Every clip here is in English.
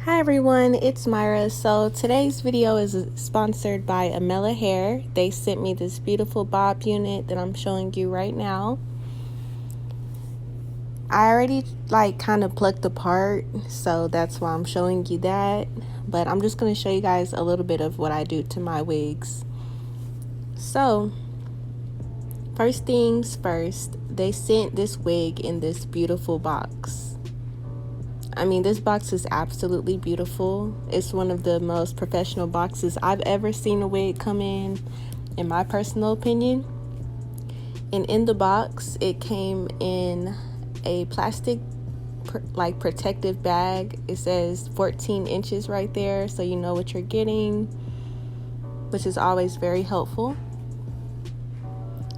Hi everyone, it's Myra. So today's video is sponsored by Amella Hair. They sent me this beautiful bob unit that I'm showing you right now. I already kind of plucked apart, so that's why I'm showing you that. But I'm just going to show you guys a little bit of what I do to my wigs. So first things first, they sent this wig in this beautiful box. I mean, this box is absolutely beautiful. It's one of the most professional boxes I've ever seen a wig come in my personal opinion. And in the box, it came in a plastic protective bag. It says 14 inches right there, so you know what you're getting, which is always very helpful.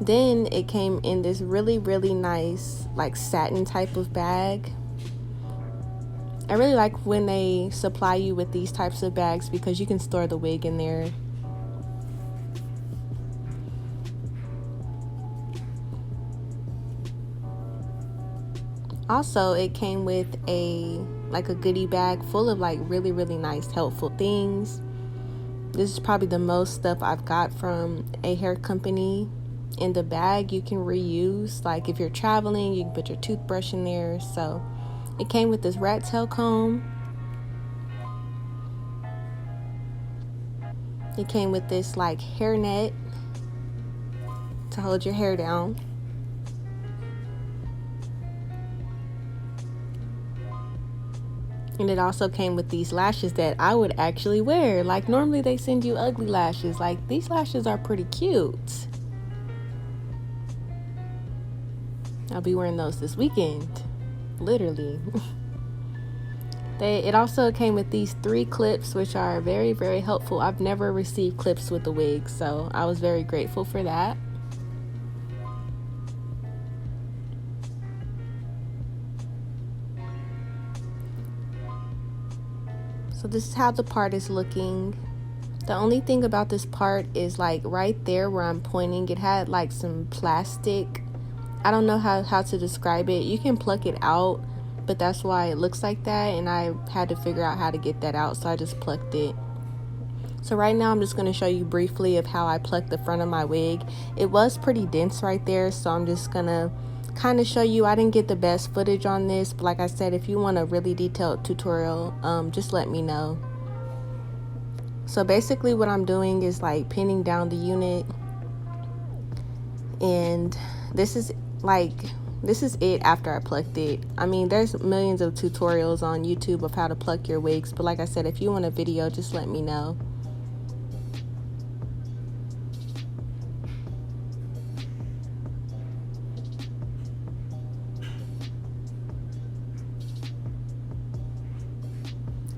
Then it came in this really nice satin type of bag. I really like when they supply you with these types of bags because you can store the wig in there. Also, it came with a goodie bag full of really nice helpful things. This is probably the most stuff I've got from a hair company. In the bag you can reuse, if you're traveling, you can put your toothbrush in there. So it came with this rat tail comb. It came with this hair net to hold your hair down. And it also came with these lashes that I would actually wear. Normally they send you ugly lashes. These lashes are pretty cute. I'll be wearing those this weekend. Literally. It also came with these 3 clips, which are very helpful. I've never received clips with the wig, so I was very grateful for that. So this is how the part is looking. The only thing about this part is right there where I'm pointing, it had some plastic. I don't know how to describe it. You can pluck it out, but that's why it looks like that, and I had to figure out how to get that out, so I just plucked it. So right now I'm just going to show you briefly of how I plucked the front of my wig. It was pretty dense right there, so I'm just going to kind of show you. I didn't get the best footage on this, but like I said, if you want a really detailed tutorial, just let me know. So basically what I'm doing is pinning down the unit, and this is it after I plucked it. I mean, there's millions of tutorials on YouTube of how to pluck your wigs, but like I said, if you want a video, just let me know.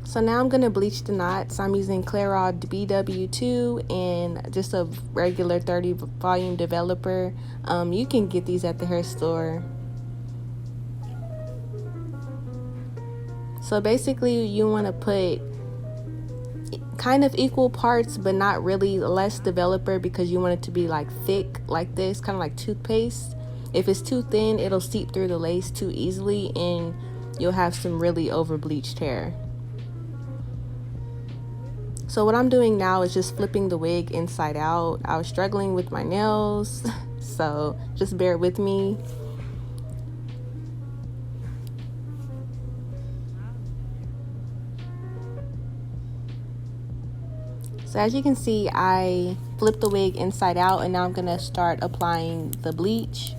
So now I'm going to bleach the knots. I'm using Clairol BW2 and just a regular 30 volume developer. You can get these at the hair store. So basically you want to put kind of equal parts, but not really, less developer, because you want it to be thick like this, kind of like toothpaste. If it's too thin, it'll seep through the lace too easily and you'll have some really over bleached hair. So what I'm doing now is just flipping the wig inside out. I was struggling with my nails, so just bear with me. So as you can see, I flipped the wig inside out, and now I'm gonna start applying the bleach.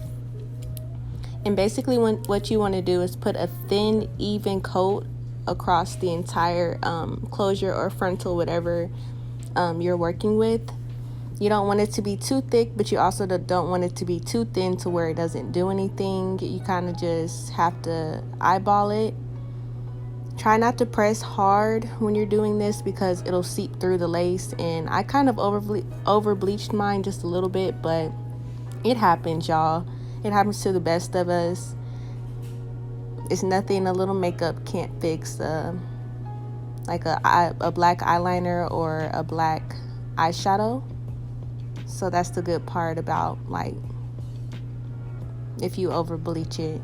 And basically what you want to do is put a thin, even coat across the entire closure or frontal, whatever you're working with. You don't want it to be too thick, but you also don't want it to be too thin to where it doesn't do anything. You kind of just have to eyeball it. Try not to press hard when you're doing this because it'll seep through the lace, and I kind of over bleached mine just a little bit, but it happens, y'all. It happens to the best of us. It's nothing a little makeup can't fix, a black eyeliner or a black eyeshadow. So that's the good part about if you over bleach it.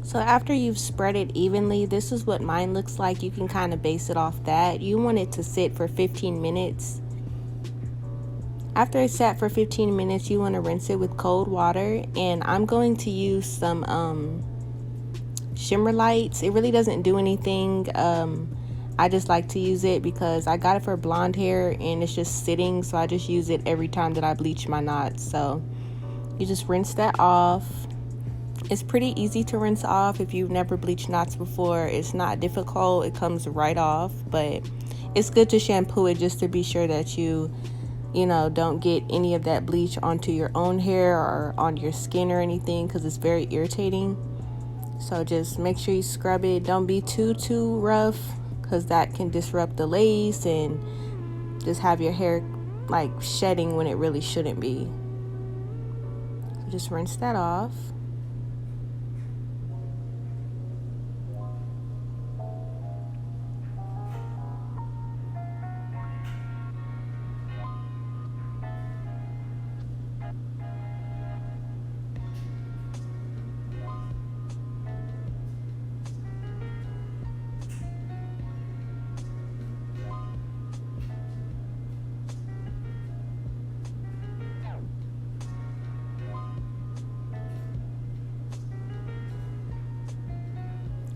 So after you've spread it evenly, this is what mine looks like. You can kind of base it off that. You want it to sit for 15 minutes. After it's sat for 15 minutes, you want to rinse it with cold water. And I'm going to use some shimmer lights. It really doesn't do anything. I just like to use it because I got it for blonde hair and it's just sitting. So I just use it every time that I bleach my knots. So you just rinse that off. It's pretty easy to rinse off if you've never bleached knots before. It's not difficult. It comes right off, but it's good to shampoo it just to be sure that you don't get any of that bleach onto your own hair or on your skin or anything, because it's very irritating. So just make sure you scrub it. Don't be too rough, because that can disrupt the lace and just have your hair like shedding when it really shouldn't be. So just rinse that off.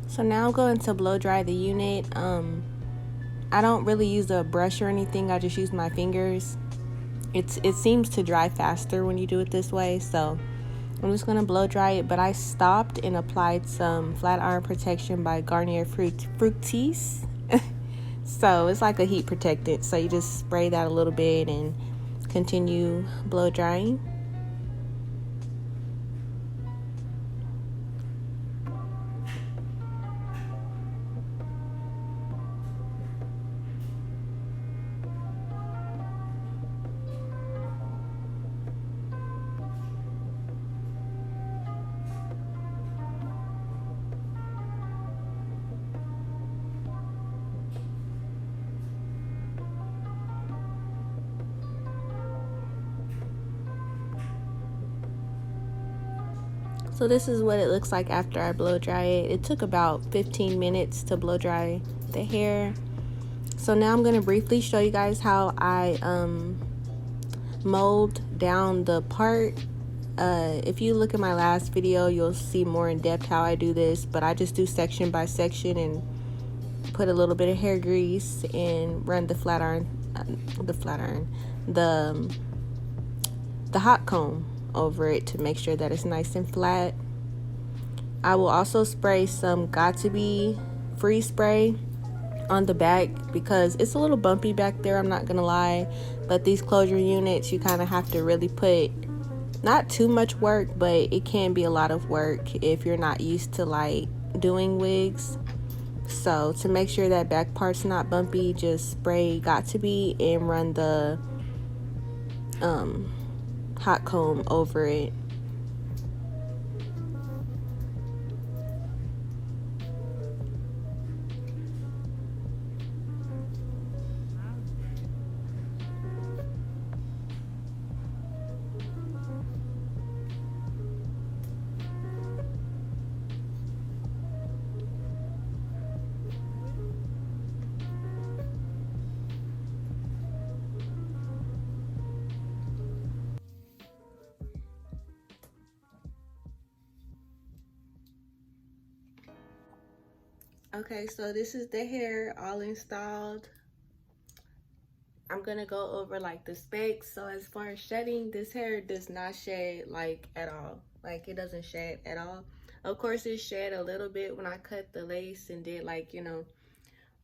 So now I'm going to blow dry the unit. I don't really use a brush or anything. I just use my fingers. It seems to dry faster when you do it this way. So I'm just going to blow dry it. But I stopped and applied some flat iron protection by Garnier Fructis. So it's like a heat protectant. So you just spray that a little bit and continue blow drying. So this is what it looks like after I blow dry it. It took about 15 minutes to blow dry the hair. So now I'm going to briefly show you guys how I mold down the part. If you look at my last video, you'll see more in depth how I do this, but I just do section by section and put a little bit of hair grease and run the hot comb over it to make sure that it's nice and flat. I will also spray some Got To Be free spray on the back because it's a little bumpy back there, I'm not gonna lie. But these closure units, you kind of have to really put not too much work, but it can be a lot of work if you're not used to like doing wigs. So to make sure that back part's not bumpy, just spray Got To Be and run the hot comb over it. Okay, so this is the hair all installed. I'm gonna go over like the specs. So as far as shedding, this hair does not shed like at all. Like it doesn't shed at all. Of course it shed a little bit when I cut the lace and did like,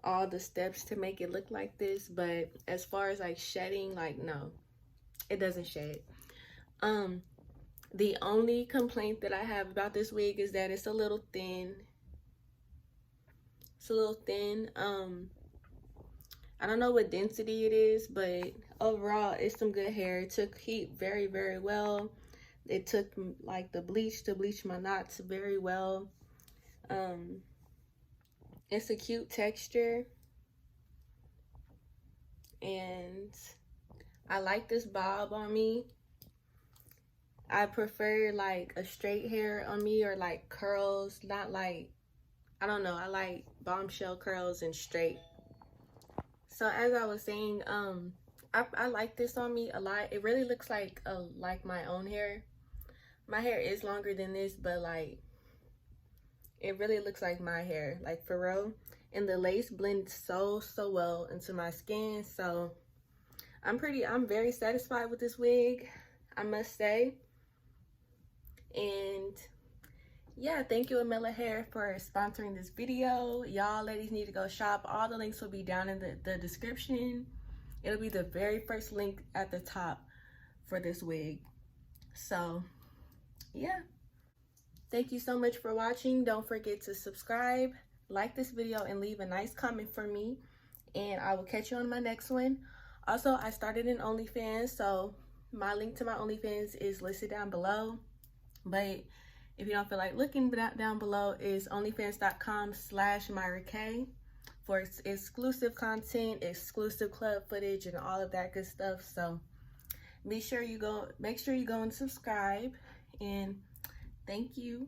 all the steps to make it look like this. But as far as like shedding, like no, it doesn't shed. The only complaint that I have about this wig is that it's a little thin. It's a little thin. I don't know what density it is, but overall it's some good hair. It took heat very, very well. It took like the bleach to bleach my knots very well. It's a cute texture, and I like this bob on me. I prefer like a straight hair on me, or like curls, not like, I don't know, I like bombshell curls and straight. So as I was saying, I like this on me a lot. It really looks like my own hair. My hair is longer than this, but like it really looks like my hair, like for real. And the lace blends so well into my skin. So I'm very satisfied with this wig, I must say. And yeah, thank you Amella Hair for sponsoring this video. Y'all ladies need to go shop. All the links will be down in the description. It'll be the very first link at the top for this wig. So yeah, thank you so much for watching. Don't forget to subscribe, like this video, and leave a nice comment for me, and I will catch you on my next one. Also, I started an OnlyFans, so my link to my OnlyFans is listed down below. But if you don't feel like looking down below, is onlyfans.com/MyraK for exclusive content, exclusive club footage, and all of that good stuff. So make sure you go and subscribe, and thank you.